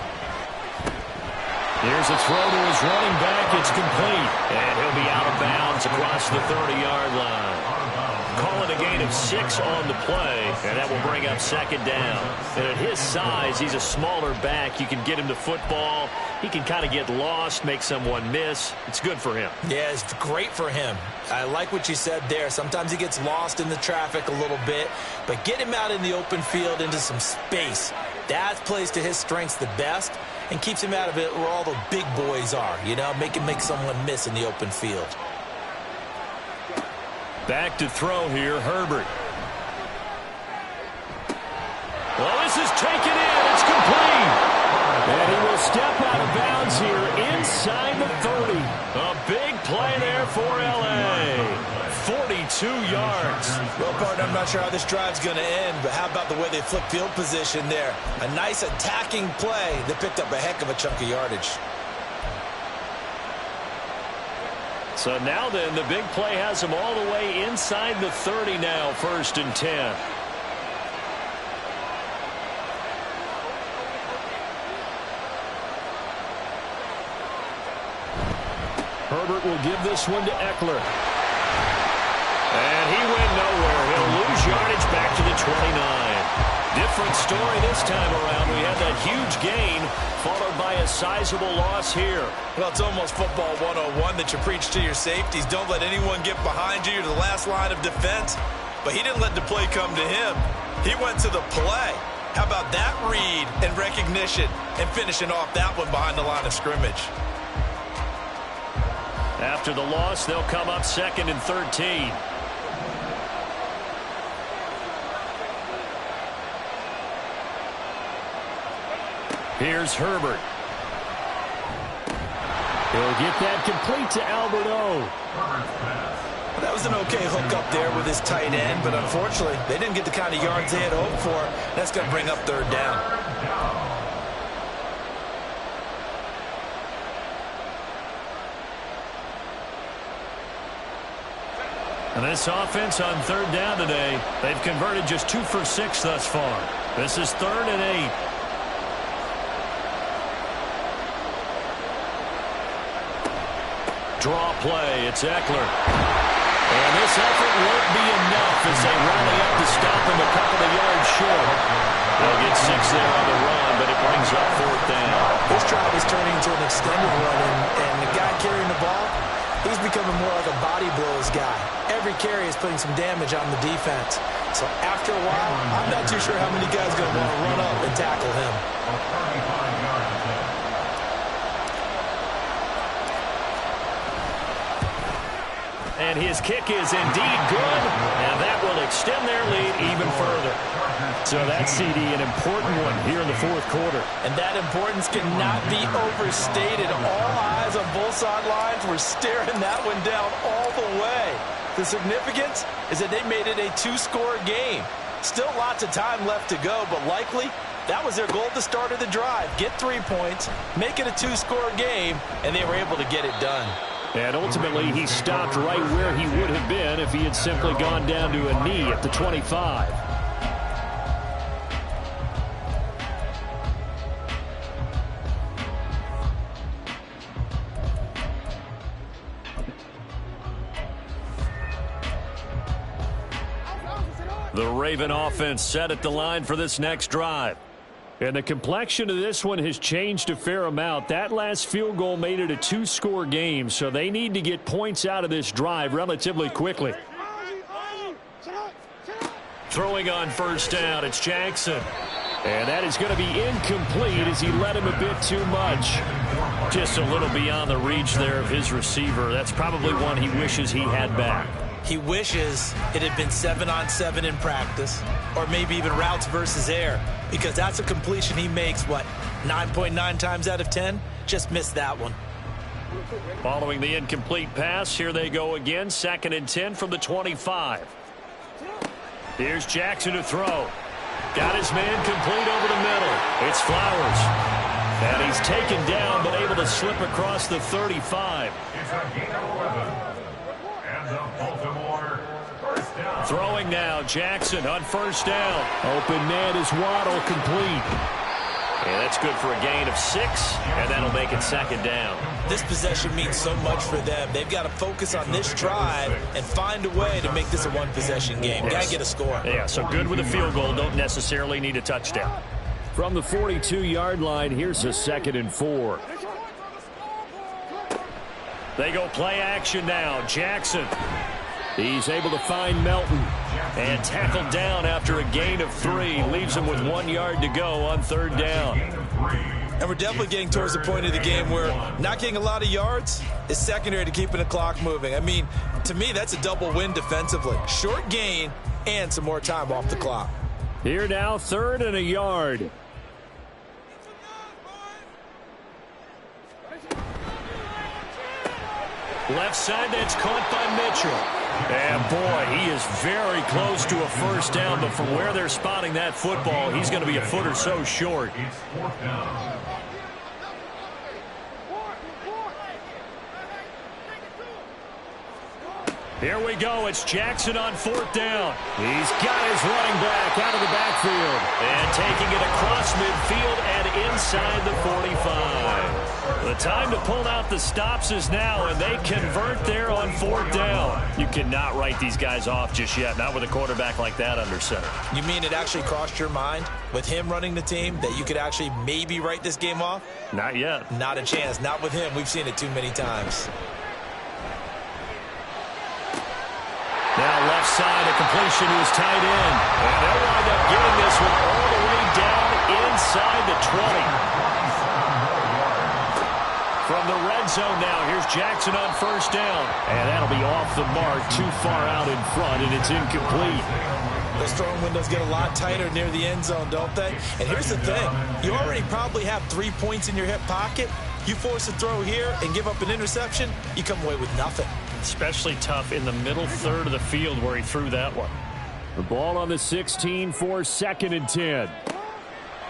Speaker 1: Here's a throw to his running back. It's complete. And he'll be out of bounds across the 30-yard line. Call it a gain of 6 on the play, and that will bring up 2nd down. And at his size, he's a smaller back. You can get him to football. He can kind of get lost, make someone miss. It's good for him.
Speaker 3: Yeah, it's great for him. I like what you said there. Sometimes he gets lost in the traffic a little bit, but get him out in the open field into some space. That plays to his strengths the best and keeps him out of it where all the big boys are, you know, make someone miss in the open field.
Speaker 1: Back to throw here, Herbert. Well, this is taken in. It's complete. And he will step out of bounds here inside the 30. A big play there for L.A. 42 yards.
Speaker 3: Well, partner, I'm not sure how this drive's going to end, but how about the way they flip field position there? A nice attacking play that picked up a heck of a chunk of yardage.
Speaker 1: So now then, the big play has him all the way inside the 30 now, 1st and 10. Herbert will give this one to Eckler. And he went nowhere. He'll lose yardage back to the 29. Different story this time around. We had that huge gain followed by a sizable loss here.
Speaker 2: Well, it's almost football 101 that you preach to your safeties. Don't let anyone get behind you. You're the last line of defense. But he didn't let the play come to him. He went to the play. How about that read and recognition and finishing off that one behind the line of scrimmage?
Speaker 1: After the loss, they'll come up 2nd and 13. Here's Herbert. He'll get that complete to Alberto.
Speaker 3: That was an okay hook up there with his tight end, but unfortunately, they didn't get the kind of yards they had hoped for. That's going to bring up 3rd down.
Speaker 1: And this offense on 3rd down today, they've converted just 2 for 6 thus far. This is 3rd and 8. Draw play. It's Eckler. And this effort won't be enough as they rally up to stop him a couple of yards short. They'll get 6 there on the run, but it brings up 4th down.
Speaker 3: This drive is turning into an extended run, and the guy carrying the ball, he's becoming more like a body blows guy. Every carry is putting some damage on the defense. So after a while, I'm not too sure how many guys are going to want to run up and tackle him.
Speaker 1: And his kick is indeed good, and that will extend their lead even further. So that CD, an important one here in the 4th quarter.
Speaker 2: And that importance cannot be overstated. All eyes on both sidelines were staring that one down all the way. The significance is that they made it a 2-score game. Still lots of time left to go, but likely that was their goal at the start of the drive. Get 3 points, make it a 2-score game, and they were able to get it done.
Speaker 1: And ultimately, he stopped right where he would have been if he had simply gone down to a knee at the 25. The Raven offense set at the line for this next drive. And the complexion of this one has changed a fair amount. That last field goal made it a 2-score game, so they need to get points out of this drive relatively quickly. Throwing on 1st down, it's Jackson. And that is going to be incomplete as he led him a bit too much. Just a little beyond the reach there of his receiver. That's probably one he wishes he had back.
Speaker 3: He wishes it had been 7-on-7 in practice, or maybe even routes versus air, because that's a completion he makes, 9.9 times out of 10? Just missed that one.
Speaker 1: Following the incomplete pass, here they go again, 2nd and 10 from the 25. Here's Jackson to throw. Got his man complete over the middle. It's Flowers. And he's taken down, but able to slip across the 35.
Speaker 4: It's a gain of 11. And the Baltimore first down.
Speaker 1: Throwing now, Jackson on first down. Open man is Waddle, complete. And that's good for a gain of 6, and that'll make it second down.
Speaker 3: This possession means so much for them. They've got to focus on this drive and find a way to make this a one-possession game.
Speaker 1: Yes.
Speaker 3: Got to get a score.
Speaker 1: Yeah, so good with a field goal. Don't necessarily need a touchdown. From the 42-yard line, here's a 2nd and 4. They go play action now. Jackson. He's able to find Melton and tackled down after a gain of 3. Leaves him with 1 yard to go on 3rd down.
Speaker 3: And we're definitely getting towards the point of the game where not getting a lot of yards is secondary to keeping the clock moving. I mean, to me, that's a double win defensively. Short gain and some more time off the clock.
Speaker 1: Here now, 3rd and a yard. Left side, that's caught by Mitchell. And boy, he is very close to a first down, but from where they're spotting that football, he's going to be a foot or so short.
Speaker 4: It's 4th down.
Speaker 1: Here we go. It's Jackson on 4th down. He's got his running back out of the backfield. And taking it across midfield and inside the 45. The time to pull out the stops is now, and they convert there on 4th down. You cannot write these guys off just yet, not with a quarterback like that under center.
Speaker 3: You mean it actually crossed your mind with him running the team that you could actually maybe write this game off?
Speaker 1: Not yet.
Speaker 3: Not a chance. Not with him. We've seen it too many times.
Speaker 1: Now left side, a completion to his tight end. And they'll wind up getting this one all the way down inside the 20. From the red zone now, here's Jackson on first down. And that'll be off the mark, too far out in front, and it's incomplete.
Speaker 3: Those throwing windows get a lot tighter near the end zone, don't they? And here's the thing. You already probably have 3 points in your hip pocket. You force a throw here and give up an interception, you come away with nothing.
Speaker 1: Especially tough in the middle third of the field where he threw that one. The ball on the 16 for 2nd and 10.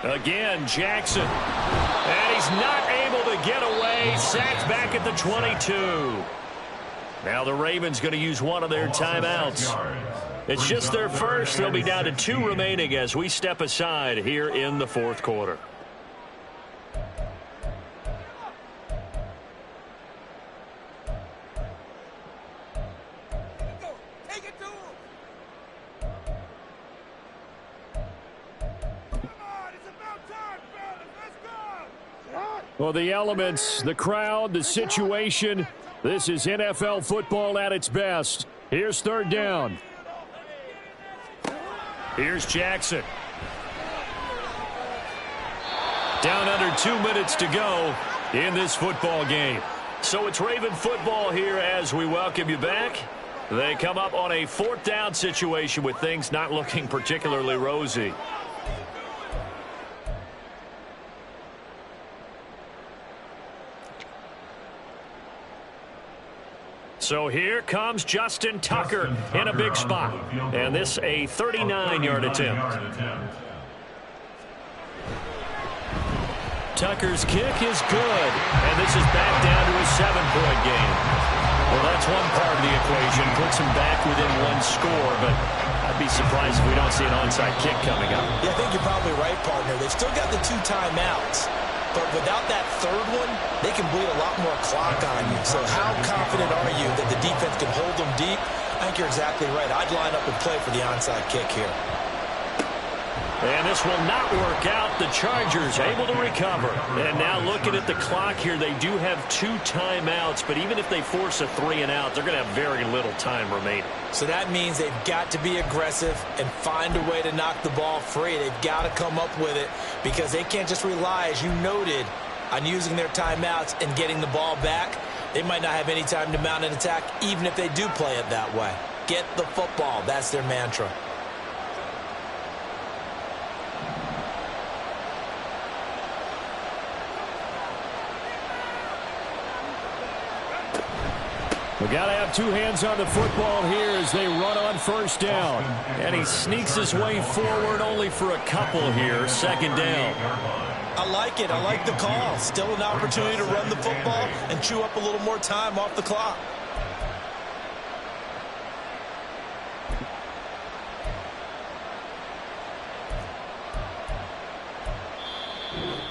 Speaker 1: Again, Jackson. And he's not able to get away. Sacked back at the 22. Now the Ravens going to use one of their timeouts. It's just their first. They'll be down to 2 remaining as we step aside here in the 4th quarter. Well, the elements, the crowd, the situation, this is NFL football at its best. Here's 3rd down. Here's Jackson. Down under 2 minutes to go in this football game. So it's Raven football here as we welcome you back. They come up on a 4th down situation with things not looking particularly rosy. So here comes Justin Tucker in a big spot. And this a 39-yard attempt. Tucker's kick is good. And this is back down to a 7-point game. Well, that's one part of the equation. Puts him back within 1 score. But I'd be surprised if we don't see an onside kick coming up.
Speaker 3: Yeah, I think you're probably right, partner. They've still got the 2 timeouts. But without that 3rd one, they can bleed a lot more clock on you. So how confident are you that the defense can hold them deep? I think you're exactly right. I'd line up and play for the onside kick here.
Speaker 1: And this will not work out. The Chargers able to recover. And now looking at the clock here, they do have 2 timeouts. But even if they force a 3 and out, they're going to have very little time remaining.
Speaker 3: So that means they've got to be aggressive and find a way to knock the ball free. They've got to come up with it because they can't just rely, as you noted, on using their timeouts and getting the ball back. They might not have any time to mount an attack, even if they do play it that way. Get the football. That's their mantra.
Speaker 1: We got to have 2 hands on the football here as they run on first down. And he sneaks his way forward only for a couple here. 2nd down.
Speaker 3: I like it. I like the call. Still an opportunity to run the football and chew up a little more time off the clock.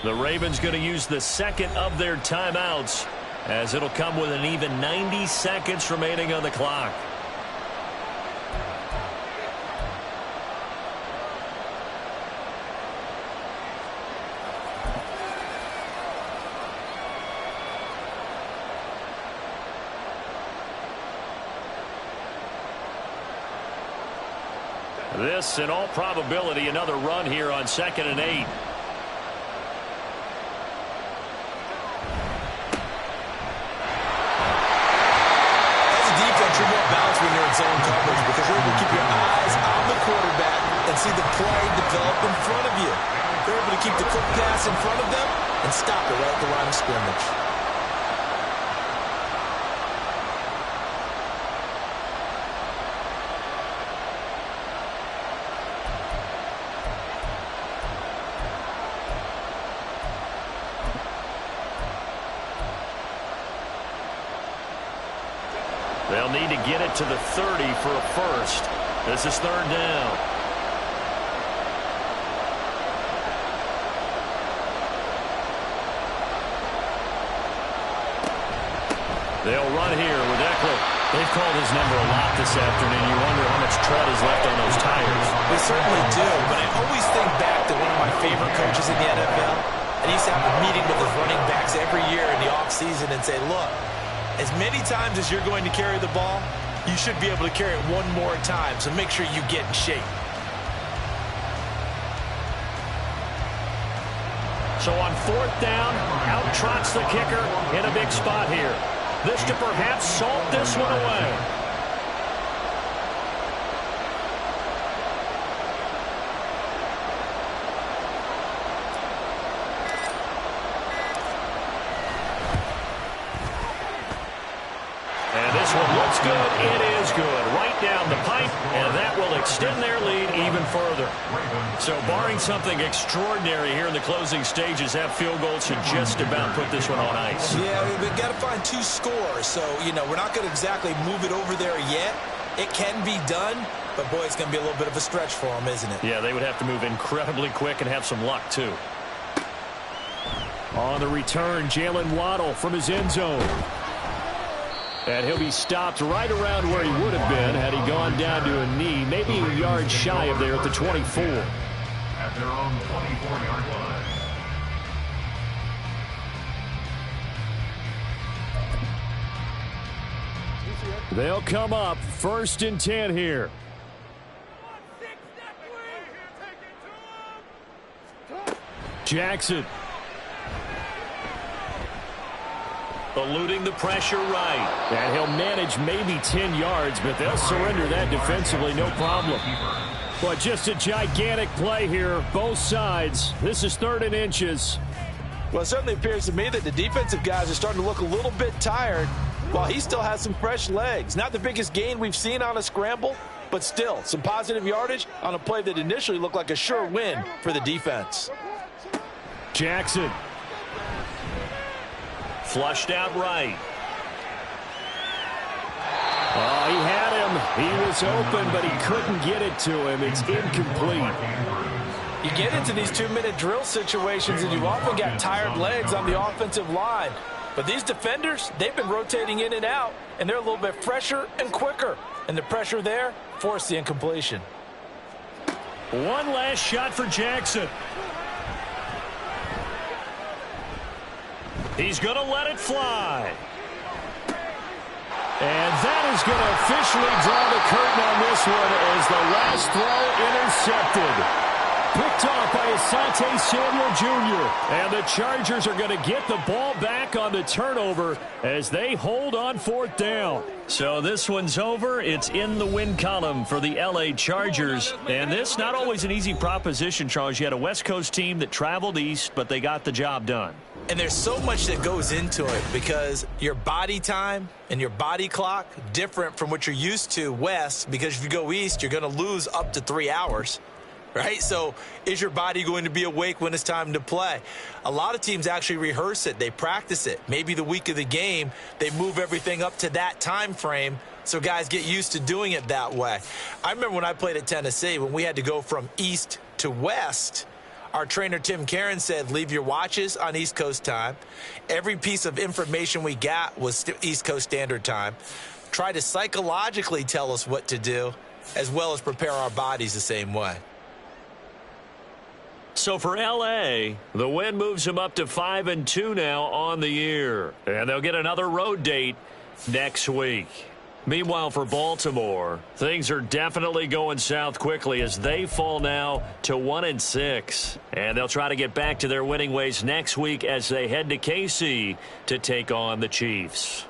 Speaker 1: The Ravens going to use the second of their timeouts, as it'll come with an even 90 seconds remaining on the clock. This, in all probability, another run here on 2nd and 8.
Speaker 3: When you're in zone coverage, because you're able to keep your eyes on the quarterback and see the play develop in front of you. They're able to keep the quick pass in front of them and stop it right at the line of scrimmage.
Speaker 1: They'll need to get it to the 30 for a first. This is 3rd down. They'll run here with Eckler. They've called his number a lot this afternoon. You wonder how much tread is left on those tires.
Speaker 3: They certainly do, but I always think back to one of my favorite coaches in the NFL. And he used to have a meeting with his running backs every year in the offseason and say, look, as many times as you're going to carry the ball, you should be able to carry it one more time, so make sure you get in shape.
Speaker 1: So on 4th down, out trots the kicker in a big spot here. This to perhaps salt this one away. This one looks good. It is good. Right down the pipe, and that will extend their lead even further. So barring something extraordinary here in the closing stages, that field goal should just about put this one on ice.
Speaker 3: Yeah, we've got to find 2 scores. So, we're not going to exactly move it over there yet. It can be done, but, boy, it's going to be a little bit of a stretch for them, isn't it?
Speaker 1: Yeah, they would have to move incredibly quick and have some luck, too. On the return, Jalen Waddle from his end zone. And he'll be stopped right around where he would have been had he gone down to a knee, maybe a yard shy of there at the 24.
Speaker 4: At their own 24-yard line.
Speaker 1: They'll come up 1st and 10 here. Jackson. Eluding the pressure right. And he'll manage maybe 10 yards, but they'll surrender that defensively, no problem. But just a gigantic play here, both sides. This is 3rd and inches.
Speaker 2: Well, it certainly appears to me that the defensive guys are starting to look a little bit tired while he still has some fresh legs. Not the biggest gain we've seen on a scramble, but still some positive yardage on a play that initially looked like a sure win for the defense.
Speaker 1: Jackson. Flushed out right. Oh, he had him. He was open, but he couldn't get it to him. It's incomplete.
Speaker 2: You get into these 2-minute drill situations, and you often got tired legs on the offensive line. But these defenders, they've been rotating in and out, and they're a little bit fresher and quicker. And the pressure there forced the incompletion.
Speaker 1: One last shot for Jackson. He's going to let it fly. And that is going to officially draw the curtain on this one as the last throw intercepted. Picked off by Asante Samuel Jr. And the Chargers are going to get the ball back on the turnover as they hold on 4th down. So this one's over. It's in the win column for the L.A. Chargers. And this, not always an easy proposition, Charles. You had a West Coast team that traveled east, but they got the job done.
Speaker 3: And there's so much that goes into it because your body time and your body clock different from what you're used to west, because if you go east, you're going to lose up to 3 hours. right? So is your body going to be awake when it's time to play? A lot of teams actually rehearse it. They practice it. Maybe the week of the game, they move everything up to that time frame so guys get used to doing it that way. I remember when I played at Tennessee, when we had to go from east to west, our trainer, Tim Karen, said, leave your watches on East Coast time. Every piece of information we got was East Coast Standard Time. Try to psychologically tell us what to do, as well as prepare our bodies the same way.
Speaker 1: So for L.A., the win moves them up to 5-2 now on the year. And they'll get another road date next week. Meanwhile, for Baltimore, things are definitely going south quickly as they fall now to 1-6. And they'll try to get back to their winning ways next week as they head to KC to take on the Chiefs.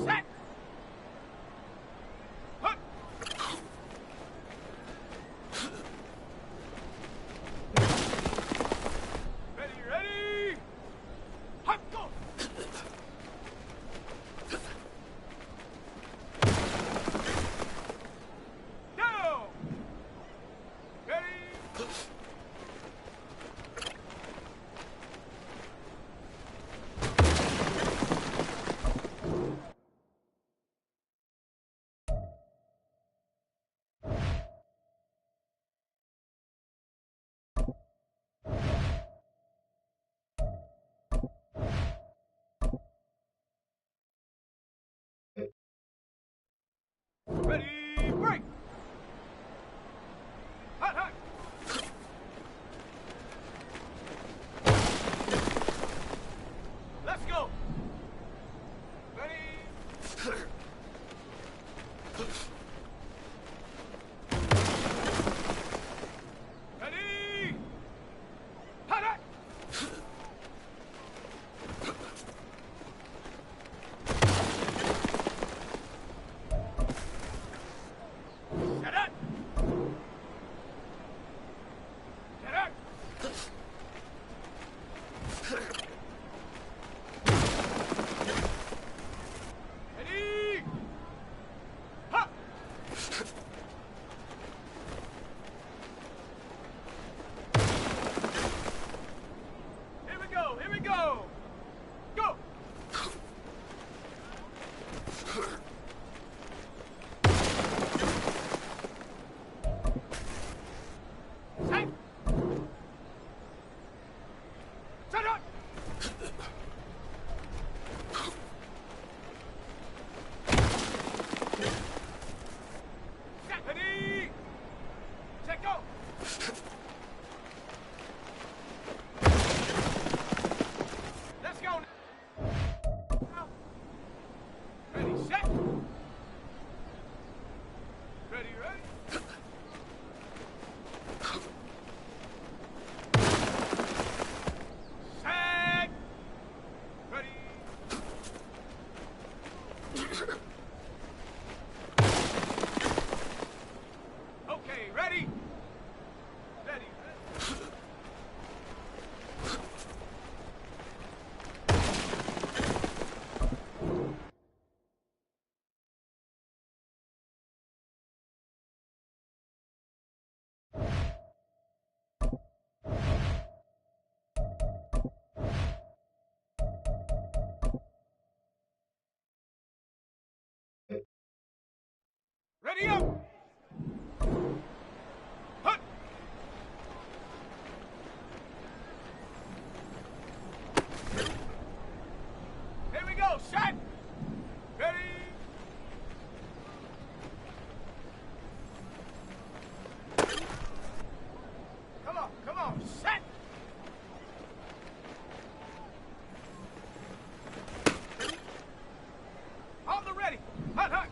Speaker 5: Set. Hut. Ready. Hut, go. Go. Ready. Ready, break! Hot, hot! Let's go! Ready? Ready? Hot, hot! Set up! Set up! Ready? Ha! Here we go, here we go! Go! Set! Set up! Set! Ready! Set, go! Let's go now. Ready, set! Ready, ready? Set! Ready? Okay, ready? Ready, ready? Ready up! Hut! Here we go, set! Ready? Come on, set! On the ready! Hut, hut!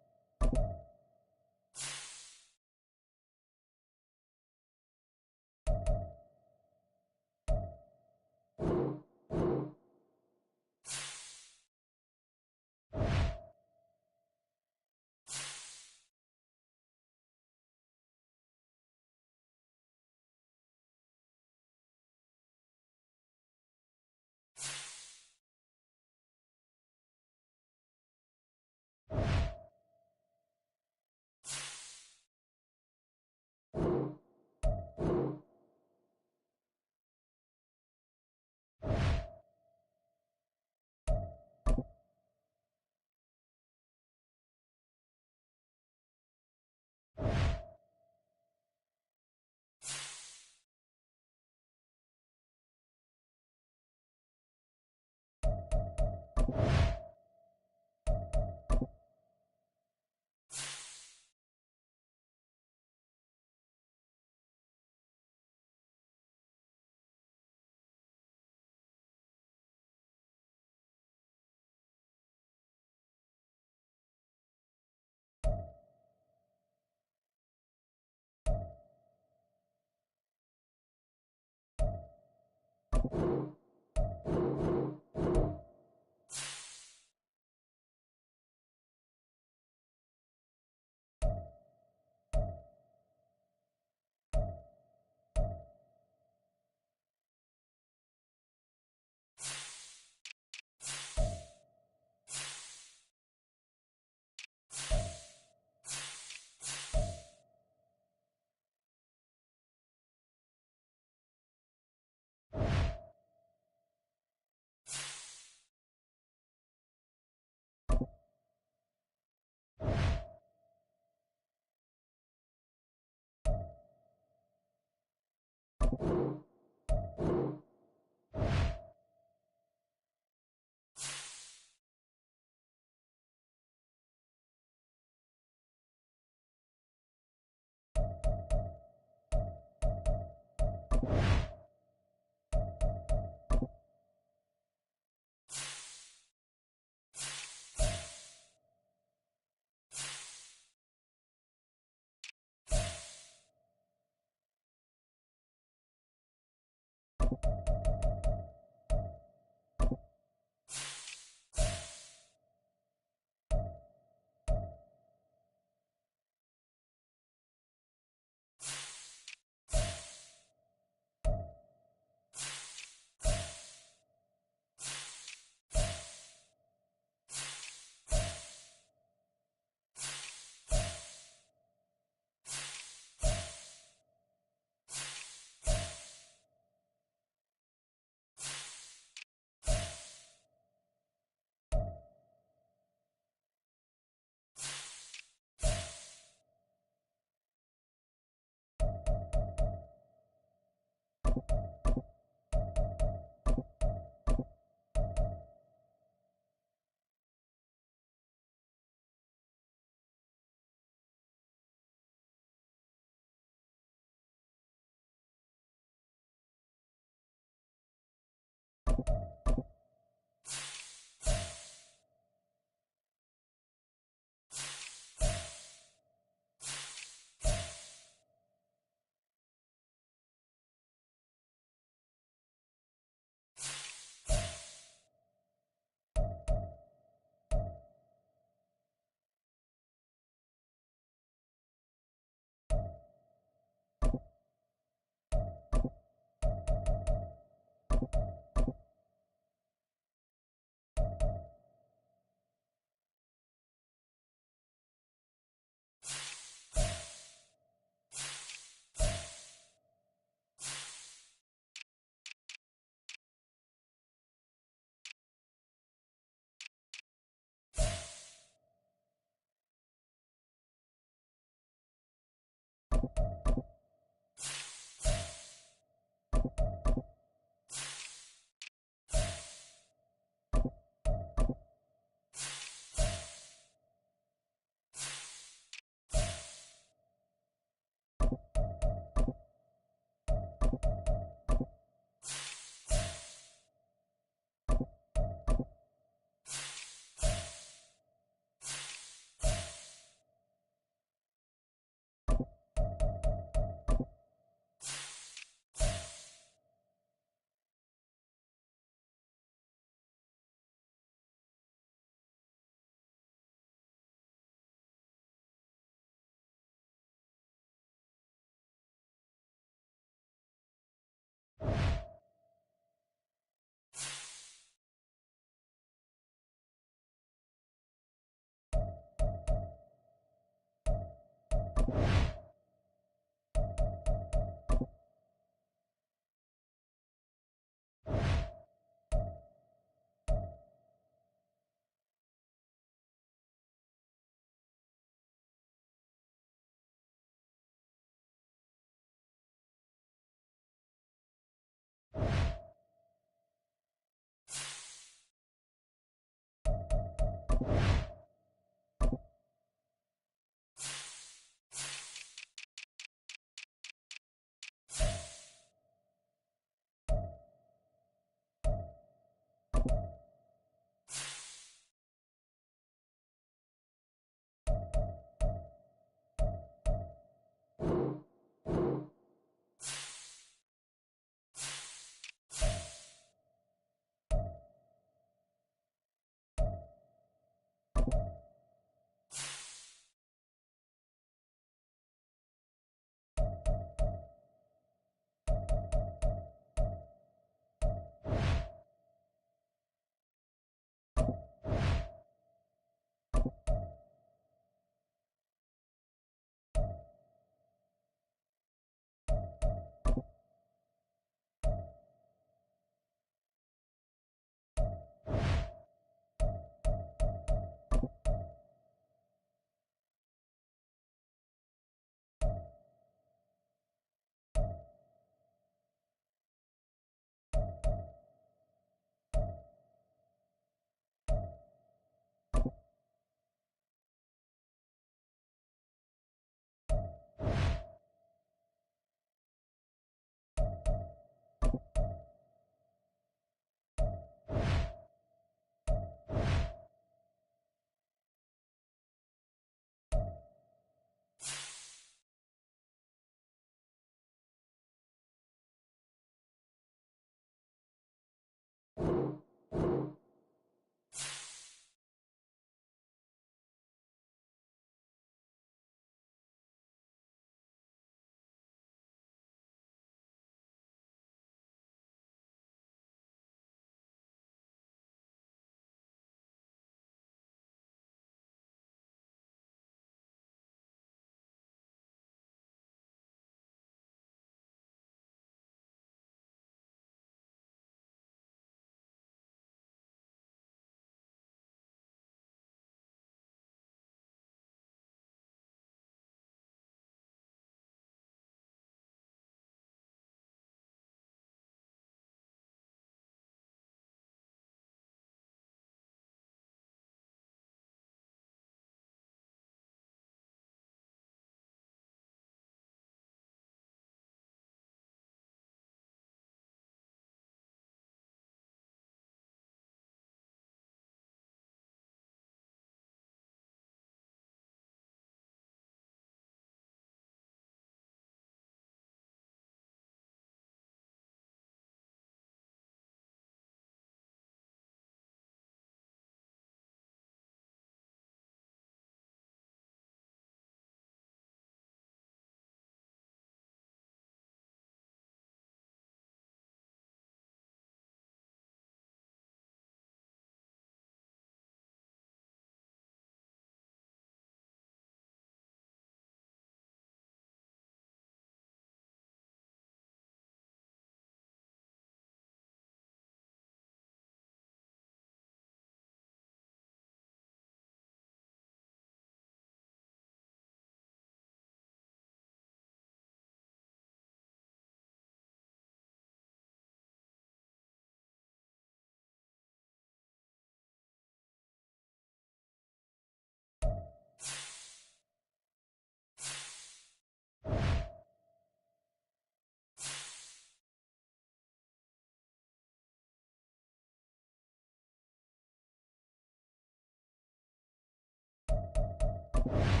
Speaker 1: You